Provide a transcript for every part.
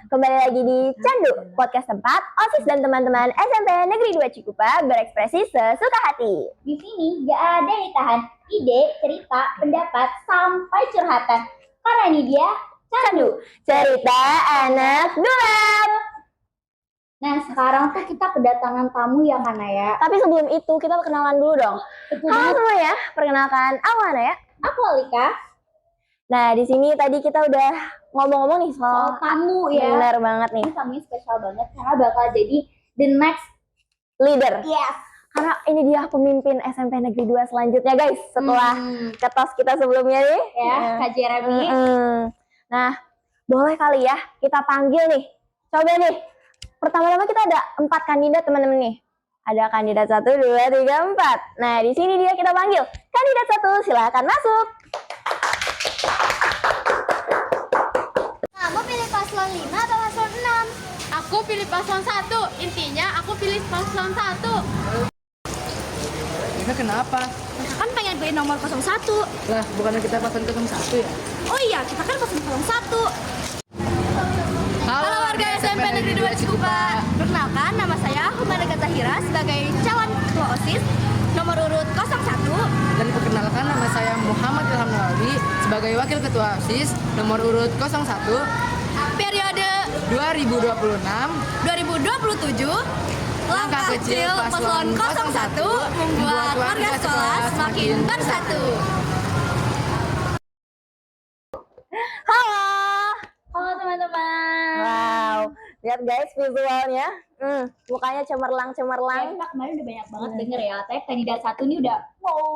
Kembali lagi di Candu, podcast tempat OSIS dan teman-teman SMP Negeri 2 Cikupa berekspresi sesuka hati. Di sini gak ada yang ditahan, ide, cerita, pendapat, sampai curhatan. Karena ini dia Candu, cerita anak gelap. Nah sekarang tuh kita kedatangan tamu ya Kana ya. Tapi sebelum itu kita perkenalan dulu dong. Halo semua ya, perkenalkan aku Ana ya. Aku Alika. Nah di sini tadi kita udah ngomong-ngomong nih soal tamu ya. Benar banget nih. Ini tamunya spesial banget karena bakal jadi the next leader. Yes. Karena ini dia pemimpin SMP Negeri 2 selanjutnya guys. Setelah ketos kita sebelumnya nih. Ya, Kak Jeremy. Nah, boleh kali ya kita panggil nih. Coba nih. Pertama-tama kita ada 4 kandidat teman-teman nih. Ada kandidat 1, 2, 3, 4. Nah, di sini dia kita panggil. Kandidat 1, silakan masuk. Kamu pilih paslon 5 atau paslon 6? Aku pilih paslon 1. Intinya aku pilih paslon 1. Kita kenapa? Kita kan pengen beli nomor 01. Lah, bukannya kita paslon 01 ya? Oh iya, kita kan paslon 01. Halo warga SMP Negeri 2 Cikupa. Perkenalkan, nama saya Humana Zahira sebagai calon ketua OSIS nomor urut 01. Dan perkenalkan, nama saya Muhammad Ilham Nawawi sebagai wakil ketua OSIS nomor urut 01 Periode 2026 2027. Langkah kecil paslon 01 membuat warga sekolah semakin bersatu. Halo. Halo teman-teman. Wow, lihat guys visualnya. Mukanya cemerlang. Kita kemarin udah banyak banget denger ya, tapi kandidat 1 ini udah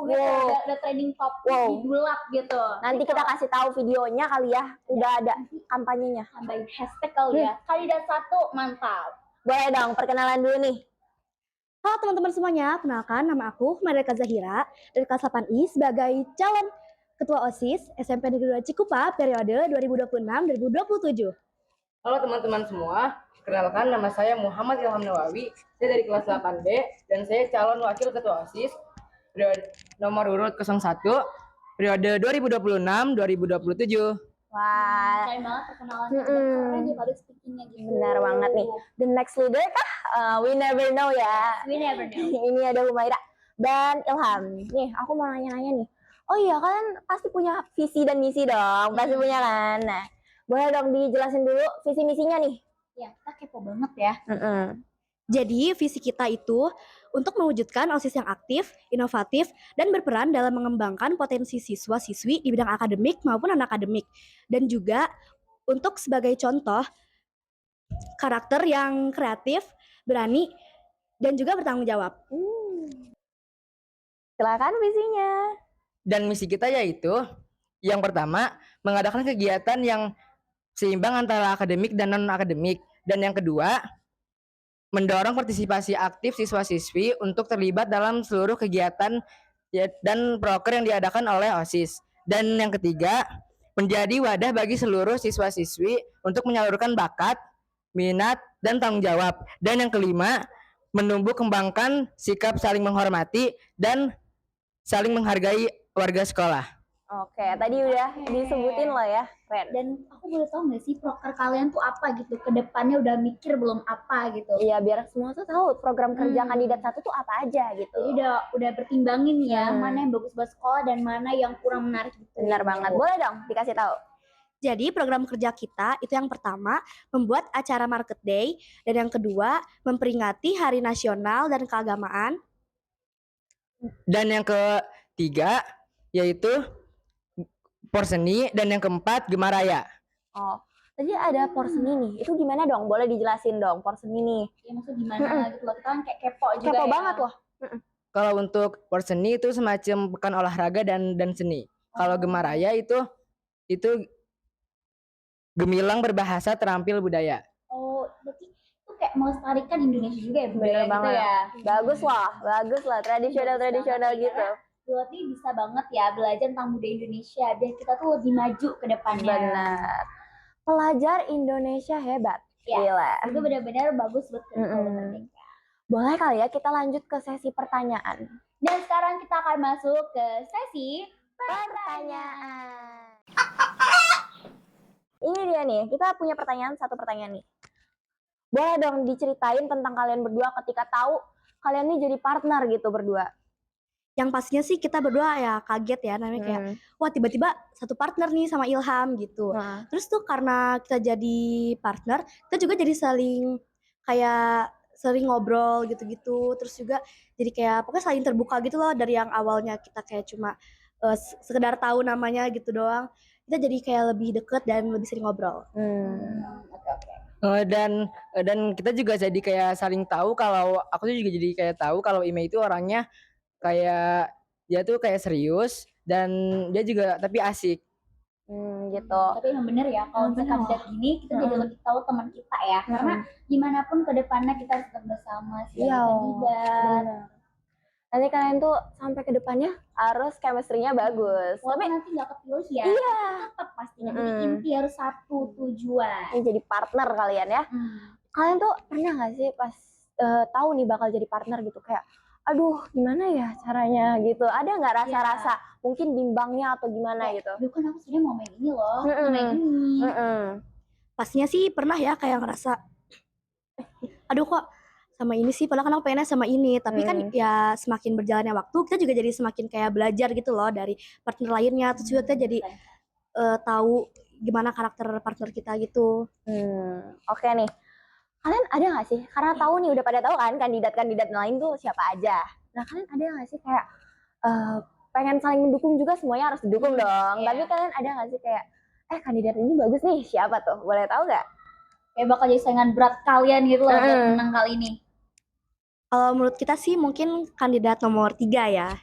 gitu, udah trending top di bulak gitu. Nanti kita kasih tahu videonya kali ya, udah ada kampanyenya. Tambahin hashtag kali ya, kandidat 1 mantap. Boleh dong, perkenalan dulu nih. Halo teman-teman semuanya, kenalkan nama aku Humana Zahira dari kelas 8I sebagai calon Ketua OSIS SMP Negeri 2 Cikupa periode 2026-2027. Halo teman-teman semua, kenalkan nama saya Muhammad Ilham Nawawi. Saya dari kelas 8B dan saya calon wakil ketua OSIS nomor urut 01 periode 2026-2027. Wah, Keren banget perkenalannya, keren dia public speakingnya gitu. benar banget nih. The next leader kah? We never know ya. We never know. Ini ada Humaira dan Ilham. Nih, aku mau nanya-nanya nih. Oh iya, kalian pasti punya visi dan misi dong. Pasti punya kan? Nah, boleh dong dijelasin dulu visi misinya nih. Ya, kita kepo banget ya. Jadi visi kita itu untuk mewujudkan OSIS yang aktif, inovatif, dan berperan dalam mengembangkan potensi siswa-siswi di bidang akademik maupun non-akademik. Dan juga untuk sebagai contoh karakter yang kreatif, berani, dan juga bertanggung jawab. Silakan visinya. Dan misi kita yaitu yang pertama, mengadakan kegiatan yang seimbang antara akademik dan non-akademik. Dan yang kedua, mendorong partisipasi aktif siswa-siswi untuk terlibat dalam seluruh kegiatan dan proker yang diadakan oleh OSIS. Dan yang ketiga, menjadi wadah bagi seluruh siswa-siswi untuk menyalurkan bakat, minat, dan tanggung jawab. Dan yang kelima, menumbuh kembangkan sikap saling menghormati dan saling menghargai warga sekolah. Oke, tadi udah disebutin loh ya, keren. Dan aku boleh tahu nggak sih proker kalian tuh apa gitu? Kedepannya udah mikir belum apa gitu? Iya, biar semua tuh tahu program kerja kandidat 1 tuh apa aja gitu. Jadi udah pertimbangin ya, mana yang bagus buat sekolah dan mana yang kurang menarik gitu. Benar banget. Boleh dong dikasih tahu. Jadi program kerja kita itu yang pertama membuat acara Market Day, dan yang kedua memperingati Hari Nasional dan Keagamaan. Dan yang ketiga yaitu Porseni, dan yang keempat Gemaraya. Oh, tadi ada Porseni nih. Itu gimana dong? Boleh dijelasin dong Porseni nih. Ya maksudnya gimana gitu loh. Kita kan kayak kepo juga. Kepo ya. banget loh. Kalau untuk Porseni itu semacam pekan olahraga dan seni. Kalau Gemaraya itu gemilang berbahasa terampil budaya. Oh, berarti itu kayak melestarikan Indonesia juga ya, Bener banget. gitu ya. Bagus lah, tradisional gitu. Berarti bisa banget ya belajar tentang budaya Indonesia biar kita tuh lebih maju ke depannya. Benar. Pelajar Indonesia hebat. Ya, Gila. itu benar-benar bagus buat kita. Boleh kali ya kita lanjut ke sesi pertanyaan. Dan sekarang kita akan masuk ke sesi Pertanyaan. Ini dia nih, kita punya satu pertanyaan nih. Boleh dong diceritain tentang kalian berdua ketika tahu kalian nih jadi partner gitu berdua. Yang pastinya sih kita berdua ya kaget ya, namanya kayak wah tiba-tiba satu partner nih sama Ilham gitu. Nah, Terus tuh karena kita jadi partner, kita juga jadi saling kayak sering ngobrol gitu-gitu. Terus juga jadi kayak pokoknya saling terbuka gitu loh, dari yang awalnya kita kayak cuma sekedar tahu namanya gitu doang. Kita jadi kayak lebih deket dan lebih sering ngobrol. Dan kita juga jadi kayak saling tahu kalau aku tuh juga jadi kayak tahu kalau Ime itu orangnya kayak dia tuh kayak serius dan dia juga tapi asik. gitu. Tapi emang bener ya, kalau misalkan kandidat gini kita jadi lebih tahu teman kita ya, karena gimana pun ke depannya kita harus tetap bersama sebagai Iya. kandidat. Bener. Nanti kalian tuh sampai ke depannya harus chemistry-nya bagus. Walaupun nanti nggak kepilih ya, tetap pastinya. Jadi inti harus satu tujuan. Ini jadi partner kalian ya. Kalian tuh pernah nggak sih pas tahu nih bakal jadi partner gitu kayak, aduh gimana ya caranya gitu? Ada nggak rasa-rasa mungkin bimbangnya atau gimana gitu? Aduh kan aku sebenarnya mau main ini loh, mau main ini. Pastinya sih pernah ya kayak ngerasa aduh kok sama ini sih, padahal kan aku pengennya sama ini. Tapi kan ya semakin berjalannya waktu kita juga jadi semakin kayak belajar gitu loh dari partner lainnya. Terus juga kita jadi tahu gimana karakter partner kita gitu. Oke nih, kalian ada nggak sih, karena tahu nih udah pada tahu kan kandidat-kandidat lain tuh siapa aja. Nah kalian ada nggak sih kayak pengen saling mendukung juga, semuanya harus didukung dong. Tapi kalian ada nggak sih kayak kandidat ini bagus nih, siapa tuh? Boleh tahu nggak? Kayak bakal jadi saingan berat kalian gitu loh buat menang kali ini. Kalau menurut kita sih mungkin kandidat nomor 3 ya.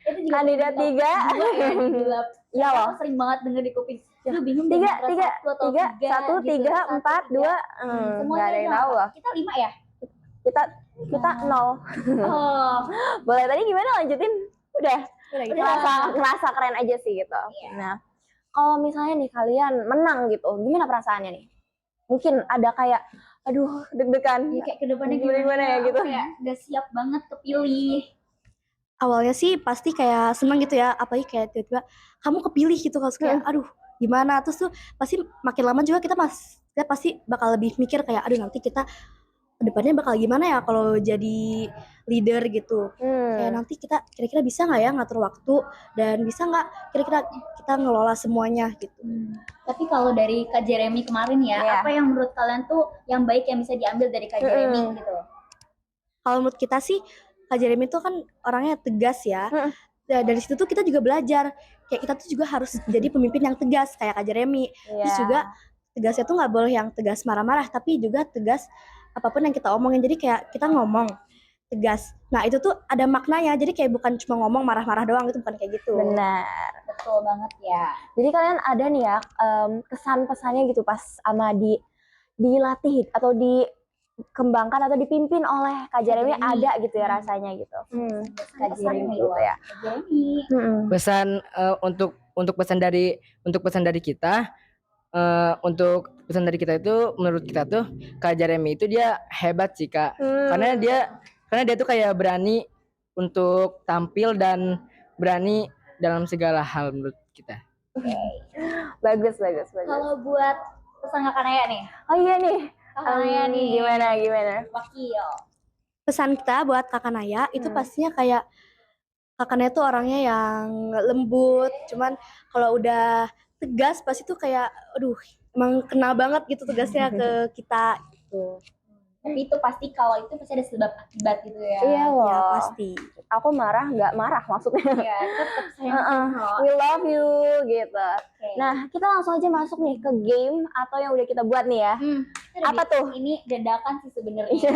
Itu juga Kandidat 3. Iya loh. Aku sering banget denger di kuping. Lu bingung deh, 3, 1, 3, 4, 2. Semuanya Nggak ada yang tahu loh. Kita 5 ya? Kita 0. Boleh, tadi gimana lanjutin? Udah. Ngerasa keren aja sih gitu. Nah, kalau misalnya nih kalian menang gitu, gimana perasaannya nih? Mungkin ada kayak, aduh deg-degan. Ya kayak kedepannya gimana ya gitu. Kayak gak siap banget kepilih. Awalnya sih pasti kayak seneng gitu ya, apalagi kayak tiba-tiba kamu kepilih gitu, kalau kayak aduh gimana. Terus tuh pasti makin lama juga kita pasti bakal lebih mikir kayak aduh nanti kita kedepannya bakal gimana ya kalau jadi leader gitu. Kayak nanti kita kira-kira bisa nggak ya ngatur waktu, dan bisa nggak kira-kira kita ngelola semuanya gitu. Tapi kalau dari Kak Jeremy kemarin ya, apa yang menurut kalian tuh yang baik yang bisa diambil dari Kak Jeremy gitu? Kalau menurut kita sih Kak Jeremy tuh kan orangnya tegas ya. Dari situ tuh kita juga belajar kayak kita tuh juga harus jadi pemimpin yang tegas kayak Kak Jeremy. Terus juga tegasnya tuh nggak boleh yang tegas marah-marah, tapi juga tegas apapun yang kita omongin. Jadi kayak kita ngomong tegas. Nah itu tuh ada maknanya. Jadi kayak bukan cuma ngomong marah-marah doang, itu bukan kayak gitu. Benar. Betul banget ya. Jadi kalian ada nih ya kesan pesannya gitu pas sama dilatih atau dikembangkan atau dipimpin oleh Kak Jeremy, ada gitu ya rasanya gitu. Kak Jeremy gitu ya. Pesan untuk pesan dari kita, untuk pesan dari kita itu menurut kita tuh Kak Jeremy itu dia hebat sih Kak. Karena dia tuh kayak berani untuk tampil dan berani dalam segala hal menurut kita. Bagus. Kalau buat pesan Kak Naya nih. Oh iya nih. Kak Naya nih. Gimana? Wakil. Pesan kita buat Kakak Naya itu pastinya kayak Kakak Naya tuh orangnya yang lembut, cuman kalau udah tegas pasti tuh kayak aduh emang kena banget gitu tegasnya ke kita gitu. Tapi itu pasti kalau itu pasti ada sebab akibat gitu ya. Iya loh. Ya pasti. Aku marah nggak marah maksudnya. Iya, tetap sayang. We love you gitu. Nah, kita langsung aja masuk nih ke game atau yang udah kita buat nih ya. Apa tuh? Ini dadakan sih sebenarnya.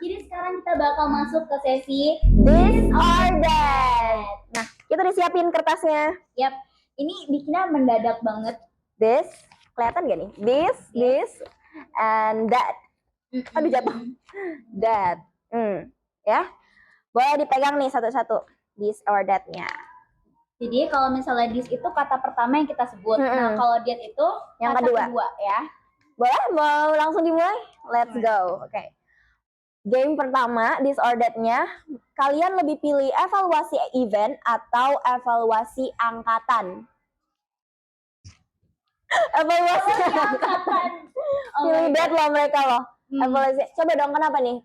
Jadi sekarang kita bakal masuk ke sesi This or That. Nah, kita disiapin kertasnya. Yap. Ini bikinnya mendadak banget. This, kelihatan gak nih? This, and that. Aduh jatuh. That. Ya. Boleh dipegang nih satu-satu. This or that-nya. Jadi kalau misalnya this itu kata pertama yang kita sebut. Nah, kalau that itu yang kata kedua ya. Boleh? Mau langsung dimulai? Let's go. Oke. Game pertama, this or that-nya. Kalian lebih pilih evaluasi event atau evaluasi angkatan? Evaluasi Angkatan. pilih dat loh mereka loh. Hmm. Evaluasi. Coba dong kenapa nih?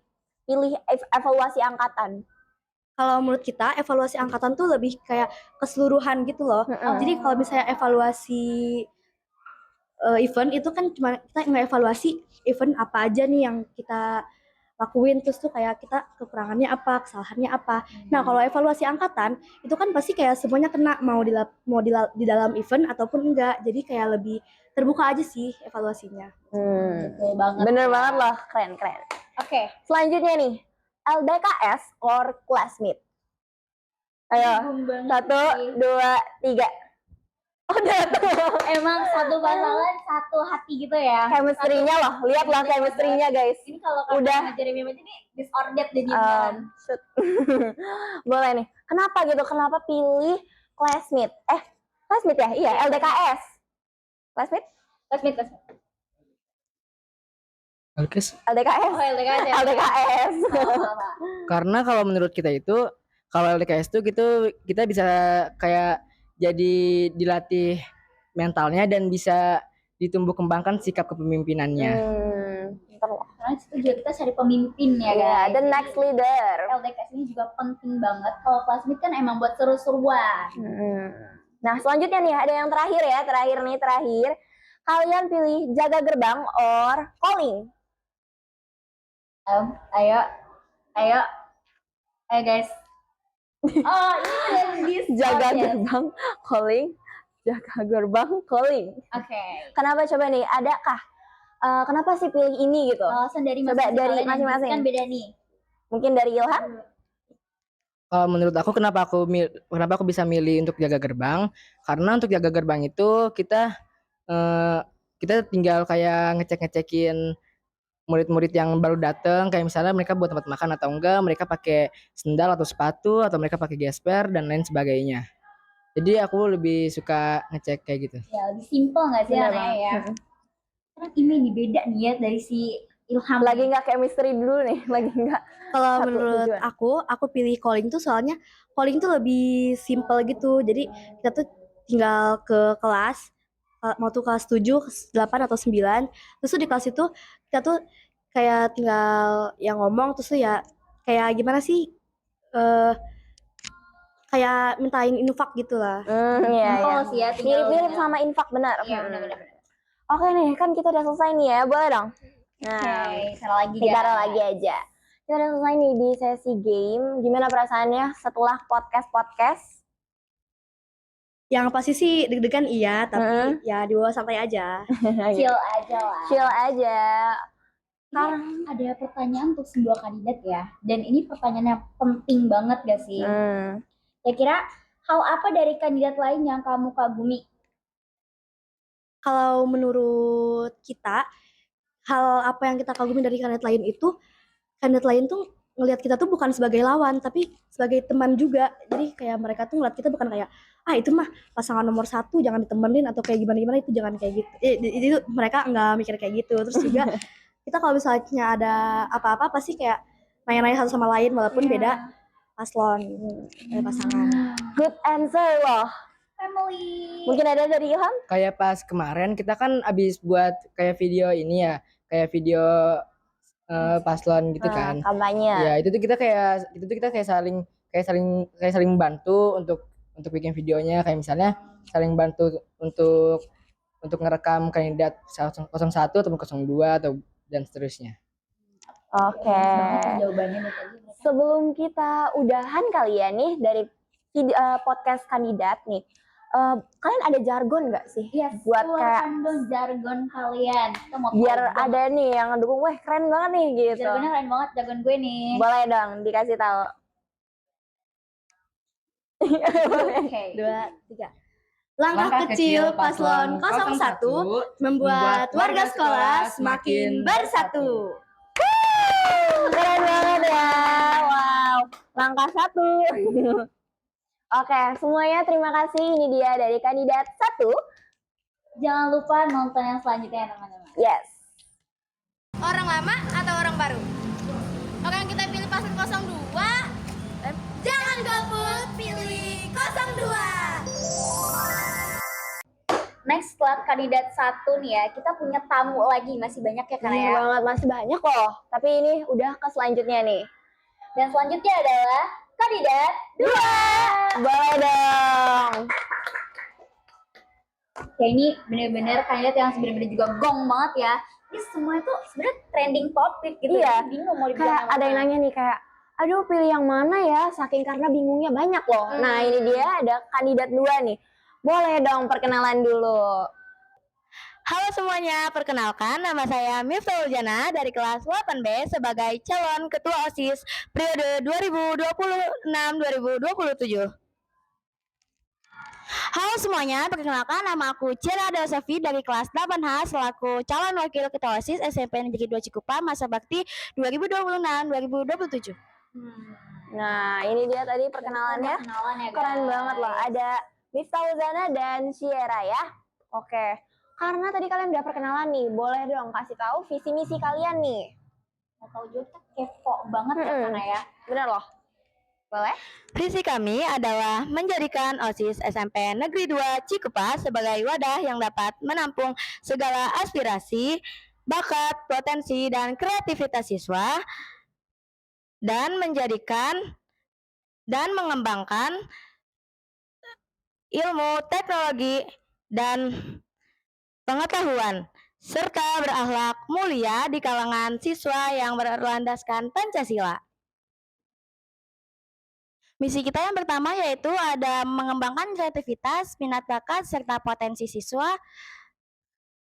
Pilih evaluasi angkatan. Kalau menurut kita evaluasi angkatan tuh lebih kayak keseluruhan gitu loh. Jadi kalau misalnya evaluasi event itu kan cuma kita nge-evaluasi event apa aja nih yang kita lakuin, terus tuh kayak kita kekurangannya apa, kesalahannya apa. Nah, kalau evaluasi angkatan itu kan pasti kayak semuanya kena, mau di dalam event ataupun enggak. Jadi kayak lebih terbuka aja sih evaluasinya. Betul banget. Bener ya. banget loh, keren. Oke. Selanjutnya nih, LDKS or classmate. Ayo, Bingung banget 1, sih. 2, 3. Udah tuh. Emang satu pasangan satu hati gitu ya. Chemistry-nya loh, lihatlah chemistry-nya guys. Ini kalau Udah. kata Jeremy aja nih disordered deh dia. Shoot. Boleh nih. Kenapa gitu? Kenapa pilih classmate? Classmate ya? Iya, LDKS. Classmate? Classmate. LDKS. Oh, LDKS ya. LDKS. Salah. Karena kalau menurut kita itu, kalau LDKS itu gitu kita bisa kayak jadi dilatih mentalnya dan bisa ditumbuh kembangkan sikap kepemimpinannya. Ntar loh. Karena itu juga kita cari pemimpin ya Iya, guys. the Jadi, next leader. LDKS ini juga penting banget. Kalau classmate kan emang buat seru-seruan. Nah, selanjutnya nih ada yang terakhir ya, terakhir. Kalian pilih jaga gerbang or calling? Ayo guys. Oh, ini Jaga gerbang calling. Jaga gerbang calling. Oke. Kenapa coba nih? Adakah kenapa sih pilih ini gitu? Alasan dari Coba dari kalian yang masing-masing. kan beda nih. Mungkin dari Ilham? Kalau menurut aku kenapa aku bisa milih untuk jaga gerbang? Karena untuk jaga gerbang itu kita tinggal kayak ngecekin murid-murid yang baru datang, kayak misalnya mereka buat tempat makan atau enggak, mereka pakai sendal atau sepatu, atau mereka pakai gesper dan lain sebagainya. Jadi aku lebih suka ngecek kayak gitu. Ya, lebih simpel nggak sih Bener anaknya banget. ya? Sekarang ini beda nih ya dari si Ilham. Lagi nggak chemistry dulu nih, lagi nggak. Kalau Satu menurut tujuan. aku pilih calling tuh soalnya calling tuh lebih simple gitu. Jadi kita tuh tinggal ke kelas, mau tuh kelas 7, kelas 8 atau 9. Terus tuh di kelas itu kita tuh kayak tinggal yang ngomong, terus tuh ya kayak gimana sih, kayak mintain infak gitu lah. Iya. Simpel sih ya, tinggal Mirip-mirip sama infak, benar. Iya, benar. Oke nih, kan kita udah selesai nih ya, boleh dong? Nah, Oke, taruh lagi kita ya. taruh lagi aja. Kita udah selesai nih di sesi game. Gimana perasaannya setelah podcast? Yang pasti sih deg-degan iya, tapi ya dibawa santai aja. Chill aja lah. Chill aja. Ini ada pertanyaan untuk sebuah kandidat ya. Dan ini pertanyaannya penting banget gak sih? Kira-kira hal apa dari kandidat lain yang kamu kagumi? Kalau menurut kita, hal apa yang kita kagumi dari kandidat lain itu, kandidat lain tuh ngelihat kita tuh bukan sebagai lawan, tapi sebagai teman juga. Jadi kayak mereka tuh ngeliat kita bukan kayak, itu mah pasangan nomor 1, jangan ditemenin, atau kayak gimana, itu jangan kayak gitu. Itu mereka nggak mikir kayak gitu. Terus juga kita kalau misalnya ada apa-apa pasti kayak nanya-nanya satu sama lain walaupun beda paslon, beda pasangan. Good answer loh. Family. Mungkin ada dari Ilham? Kayak pas kemarin kita kan abis buat kayak video ini ya, kayak video paslon gitu kan. Kampanye. Ya itu tuh kita kayak saling membantu untuk bikin videonya, kayak misalnya saling bantu untuk ngerekam kandidat 01 atau 02 atau dan seterusnya. Oke. Jawabannya nih tadi. Sebelum kita udahan kali ya nih dari podcast kandidat nih, kalian ada jargon nggak sih? Yes, buat kayak keluarkan dong jargon kalian. Kita mau biar tahu dong. ada nih yang ngedukung, wah keren banget nih gitu. Jargonnya keren banget jargon gue nih. Boleh dong dikasih tahu. Oke. 2, 3. Langkah kecil paslon 01 membuat warga sekolah semakin bersatu. Keren banget ya. Wow. Langkah 1. Oke, semuanya terima kasih. Ini dia dari kandidat 1. Jangan lupa nonton yang selanjutnya teman-teman. Yes. Orang lama atau orang baru? Oke, yang kita pilih paslon 02. Jangan golput, pilih 02. next setelah kandidat 1 nih ya, kita punya tamu lagi, masih banyak ya Kak Bener ya. banget, masih banyak loh. Tapi ini udah ke selanjutnya nih. Dan selanjutnya adalah kandidat 2. Boleh dong. Ya ini bener-bener kandidat yang sebenarnya juga gong banget ya. Ini semua itu sebenarnya trending topik gitu. Iya. Jadi bingung mau dibilang Kayak apa. ada yang nanya nih kayak, aduh pilih yang mana ya? Saking karena bingungnya banyak loh. Nah ini dia ada kandidat 2 nih. Boleh dong perkenalan dulu. Halo semuanya, perkenalkan nama saya Miftahul Jana dari kelas 8B sebagai calon ketua OSIS periode 2026-2027. Halo semuanya, perkenalkan nama aku Cira Sofi dari kelas 8H selaku calon wakil ketua OSIS SMP Negeri 2 Cikupa masa bakti 2026-2027. Nah ini dia tadi perkenalannya. Perkenalan ya, Keren guys. banget loh. Ada Miftahul Zana dan Sierra ya. Oke. Karena tadi kalian udah perkenalan nih, boleh dong kasih tahu visi misi kalian nih. Mau tahu juga kita kepo banget ya karena ya. Bener loh. Boleh? Visi kami adalah menjadikan OSIS SMP Negeri 2 Cikupa sebagai wadah yang dapat menampung segala aspirasi, bakat, potensi, dan kreativitas siswa dan menjadikan dan mengembangkan ilmu, teknologi, dan pengetahuan serta berakhlak mulia di kalangan siswa yang berlandaskan Pancasila. Misi kita yang pertama yaitu ada mengembangkan kreativitas, minat bakat, serta potensi siswa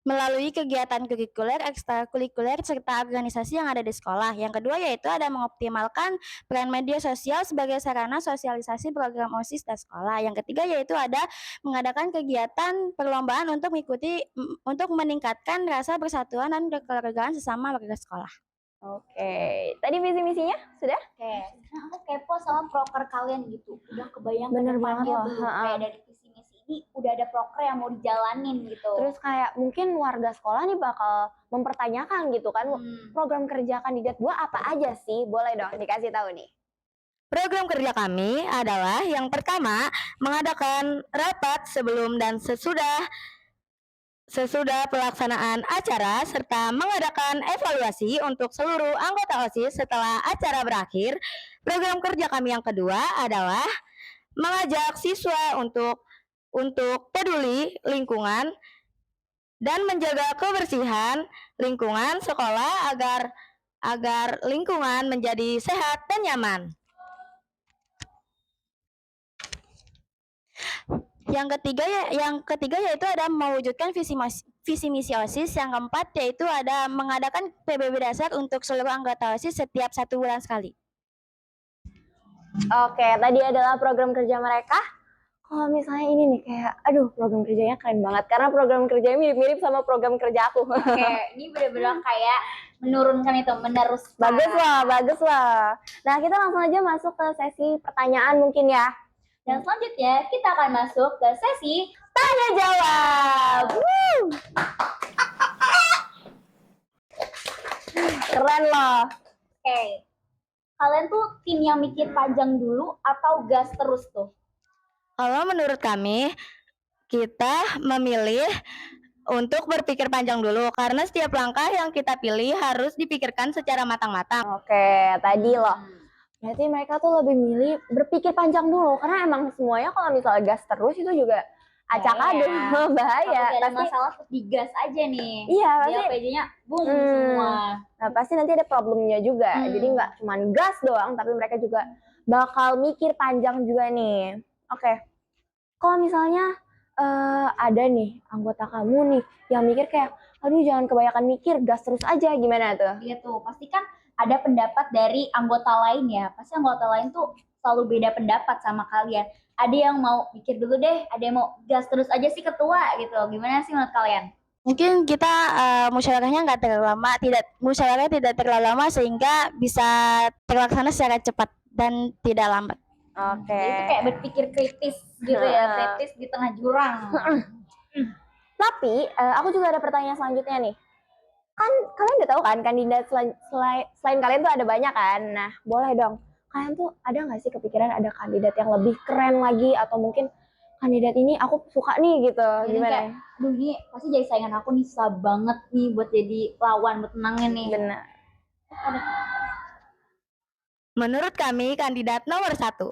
melalui kegiatan kurikuler, ekstrakurikuler, serta organisasi yang ada di sekolah. Yang kedua yaitu ada mengoptimalkan peran media sosial sebagai sarana sosialisasi program OSIS dan sekolah. Yang ketiga yaitu ada mengadakan kegiatan perlombaan untuk meningkatkan rasa persatuan dan kekeluargaan sesama warga sekolah. Oke. Tadi visi misinya sudah? Oke, sekarang aku kepo sama proker kalian gitu. Udah kebayang Bener ke depannya banget loh, belum? ha-ha. Kayak dari visi misi ini udah ada proker yang mau dijalanin gitu. Terus kayak mungkin warga sekolah nih bakal mempertanyakan gitu kan, program kerja kandidat 2 apa aja sih? Boleh dong dikasih tahu nih. Program kerja kami adalah yang pertama mengadakan rapat sebelum dan sesudah pelaksanaan acara serta mengadakan evaluasi untuk seluruh anggota OSIS setelah acara berakhir. Program kerja kami yang kedua adalah mengajak siswa untuk peduli lingkungan dan menjaga kebersihan lingkungan sekolah agar lingkungan menjadi sehat dan nyaman. Yang ketiga yaitu ada mewujudkan visi misi OSIS. Yang keempat yaitu ada mengadakan PBB dasar untuk seluruh anggota OSIS setiap 1 bulan sekali. Oke, tadi adalah program kerja mereka. Kalau misalnya ini nih kayak, aduh program kerjanya keren banget. Karena program kerjanya mirip-mirip sama program kerja aku. Oke, ini bener-bener kayak menurunkan itu, meneruskan. Bagus lah. Nah kita langsung aja masuk ke sesi pertanyaan mungkin ya. Dan selanjutnya kita akan masuk ke sesi Tanya jawab. Keren loh. Oke. Kalian tuh tim yang mikir panjang dulu atau gas terus tuh? Kalau menurut kami, kita memilih untuk berpikir panjang dulu karena setiap langkah yang kita pilih harus dipikirkan secara matang-matang. Oke, tadi loh. Berarti mereka tuh lebih milih berpikir panjang dulu karena emang semuanya kalau misalnya gas terus itu juga acak adul, bahaya. Kalau ada masalah terus digas aja nih. Iya, Dia pasti. PJ-nya boom semua. Nah, pasti nanti ada problemnya juga. Jadi nggak cuma gas doang, tapi mereka juga bakal mikir panjang juga nih. Oke. Kalau misalnya ada nih anggota kamu nih yang mikir kayak, aduh jangan kebanyakan mikir, gas terus aja, gimana tuh? Iya tuh, pasti kan ada pendapat dari anggota lain ya. Pasti anggota lain tuh selalu beda pendapat sama kalian. Ada yang mau mikir dulu deh, ada yang mau gas terus aja sih ketua gitu. Gimana sih menurut kalian? Mungkin kita musyawarahnya musyawarahnya tidak terlalu lama sehingga bisa terlaksana secara cepat dan tidak lambat. Oke. Itu kayak berpikir kritis gitu ya, kritis di tengah jurang. Tapi aku juga ada pertanyaan selanjutnya nih. Kan kalian udah tahu kan kandidat selain kalian tuh ada banyak kan. Nah, boleh dong. Kalian tuh ada nggak sih kepikiran ada kandidat yang lebih keren lagi atau mungkin kandidat ini aku suka nih gitu. Jadi Gimana? kayak, aduh ini pasti jadi saingan aku nih, susah banget nih buat jadi lawan, buat menangin nih. Benar. Menurut kami kandidat nomor 1. Oke.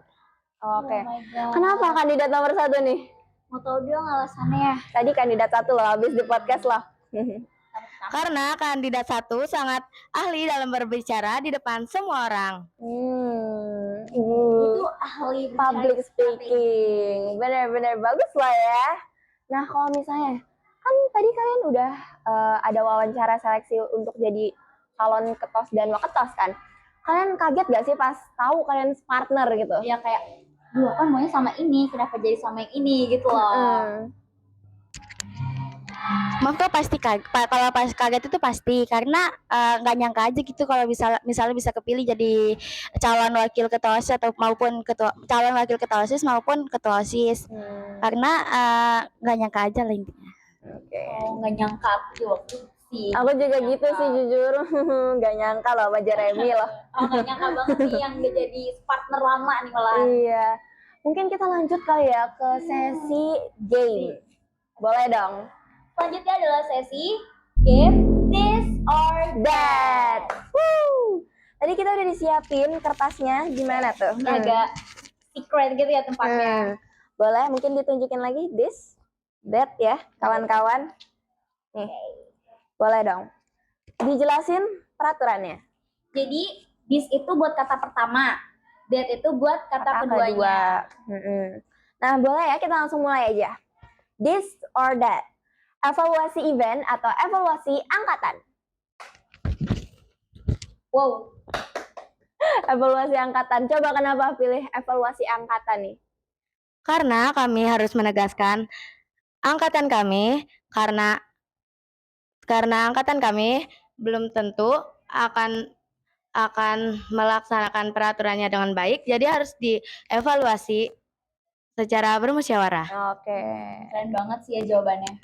Oh my God. Kenapa kandidat nomor 1 nih? Mau tahu dong alasannya? Tadi kandidat 1 loh, habis di podcast loh. Karena kandidat 1 sangat ahli dalam berbicara di depan semua orang. Itu ahli Public bicara speaking. Benar-benar bagus lah ya. Nah, kalau misalnya kan tadi kalian udah ada wawancara seleksi untuk jadi calon ketos dan waketos kan? Kalian kaget gak sih pas tahu kalian partner gitu? Ya kayak, duh kan maunya sama ini, kenapa jadi sama yang ini gitu loh. Maka pasti kalau pas kaget itu pasti karena nggak nyangka aja gitu kalau misalnya bisa kepilih jadi calon wakil ketua OSIS atau maupun calon wakil ketua OSIS maupun ketua OSIS. Karena nggak nyangka aja lah intinya. Oke. Oh, nggak nyangka aku waktu sih. Aku juga gitu sih jujur. Gak nyangka loh sama Jeremy loh. Oh, nggak nyangka banget nih yang udah jadi partner lama nih malah. Iya. Mungkin kita lanjut kali ya ke sesi game. Boleh dong. Selanjutnya adalah sesi game this or That. Woo. Tadi kita udah disiapin kertasnya, gimana tuh? Ini agak secret gitu ya tempatnya. Boleh mungkin ditunjukin lagi this, that ya, kawan-kawan. Nih. Boleh dong. Dijelasin peraturannya. Jadi this itu buat kata pertama, that itu buat kata keduanya. Nah, boleh ya kita langsung mulai aja. This or that. Evaluasi event atau evaluasi angkatan. Wow. Evaluasi angkatan. Coba kenapa pilih evaluasi angkatan nih? Karena kami harus menegaskan angkatan kami karena angkatan kami belum tentu akan melaksanakan peraturannya dengan baik, jadi harus dievaluasi secara bermusyawarah. Oke. Keren banget sih ya jawabannya.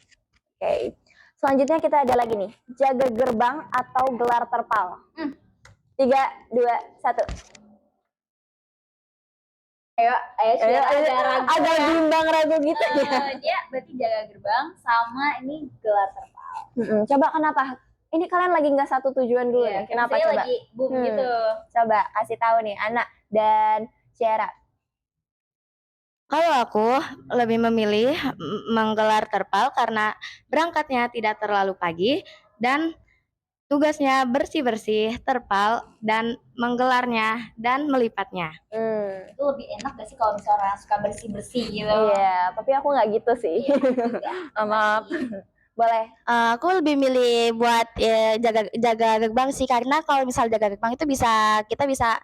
Oke. Selanjutnya kita ada lagi nih, jaga gerbang atau gelar terpal. 3, 2, 1. Ayo ada ragu. Agak bimbang ragu gitu ya. Dia berarti jaga gerbang sama ini gelar terpal. Coba kenapa? Ini kalian lagi nggak satu tujuan dulu nih. Kenapa saya coba? lagi boom gitu. Coba kasih tahu nih Ana dan Ciara. Kalau aku lebih memilih menggelar terpal karena berangkatnya tidak terlalu pagi dan tugasnya bersih-bersih terpal dan menggelarnya dan melipatnya. Itu lebih enak gak sih kalau misalnya orang suka bersih-bersih gitu? Iya, tapi aku nggak gitu sih. Maaf. Boleh. Aku lebih milih buat jaga gerbang sih karena kalau misal jaga gerbang itu kita bisa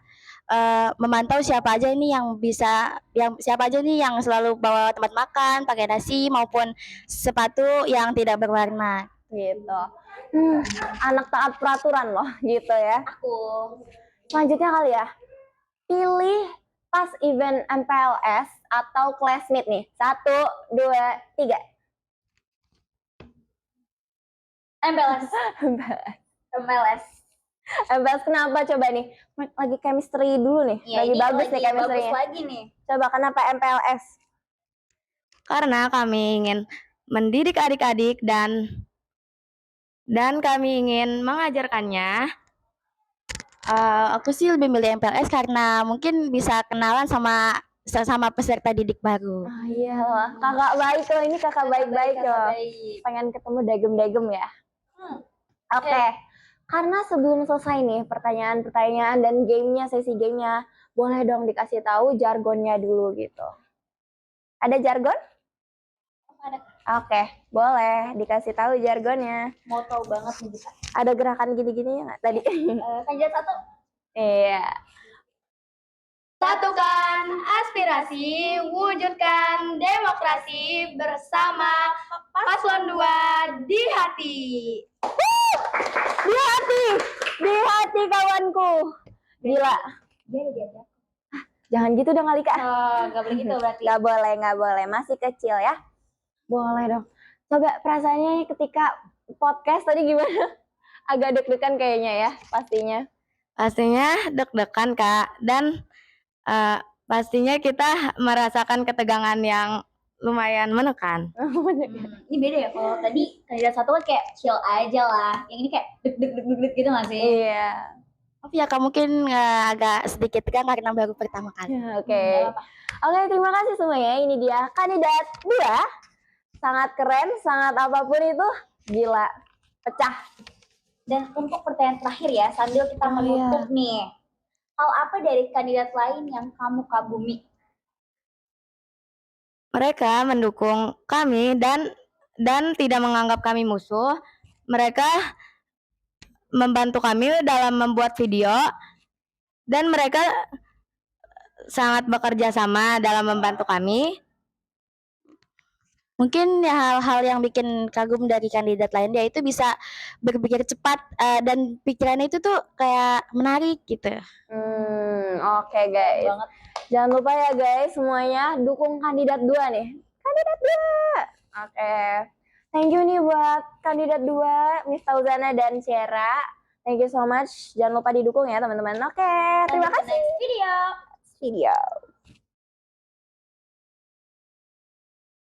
memantau siapa aja nih yang selalu bawa tempat makan, pakai nasi maupun sepatu yang tidak berwarna. Gitu. Anak taat peraturan loh, gitu ya. Aku Selanjutnya kali ya. Pilih pas event MPLS atau classmate nih. 1, 2, 3. MLS. MPLS kenapa coba nih? Lagi chemistry dulu nih. Iya, lagi ini bagus nih bagus chemistry-nya. lagi nih. Coba kenapa MPLS? Karena kami ingin mendidik adik-adik dan kami ingin mengajarkannya. Aku sih lebih milih MPLS karena mungkin bisa kenalan sama peserta didik baru. Iya loh, kakak baik loh, ini kakak baik-baik loh. Pengen ketemu dagem-dagem ya. Oke. Karena sebelum selesai nih pertanyaan-pertanyaan dan sesi gamenya, boleh dong dikasih tahu jargonnya dulu gitu. Ada jargon? Ada. Oke, boleh dikasih tahu jargonnya. Mau tahu banget nih kita. Ada gerakan gini-gini ya nggak tadi? Kandidat 1. Iya. Satukan aspirasi, wujudkan demokrasi bersama paslon 2 di hati. Di hati kawanku. Gila. Dia. Jangan gitu dong Alika. Nggak boleh gitu berarti. Nggak boleh. Masih kecil ya. Boleh dong. Coba perasaannya ketika podcast tadi gimana? Agak deg-degan kayaknya ya, pastinya. Pastinya deg-degan Kak dan pastinya kita merasakan ketegangan yang lumayan menekan. Ini beda ya, kalau tadi kandidat satu kan kayak chill aja lah, yang ini kayak deg deg deg deg deg gitu nggak sih? Iya. Maaf ya kak, mungkin agak sedikit tegang karena baru pertama kali. Oke. Nggak apa-apa. Oke, terima kasih semuanya. Ini dia kandidat 2. Sangat keren, sangat apapun itu gila. Pecah. Dan untuk pertanyaan terakhir ya, sambil kita menutup nih, hal apa dari kandidat lain yang kamu kagumi? Mereka mendukung kami dan tidak menganggap kami musuh. Mereka membantu kami dalam membuat video dan mereka sangat bekerja sama dalam membantu kami. Mungkin ya hal-hal yang bikin kagum dari kandidat lain yaitu bisa berpikir cepat dan pikirannya itu tuh kayak menarik gitu. Oke guys. Banget. Jangan lupa ya guys semuanya dukung kandidat 2 nih. Kandidat 2. Oke. Thank you nih buat kandidat 2, Miss Tauzana dan Sierra. Thank you so much. Jangan lupa didukung ya teman-teman. Oke, terima kasih. Next video. Video.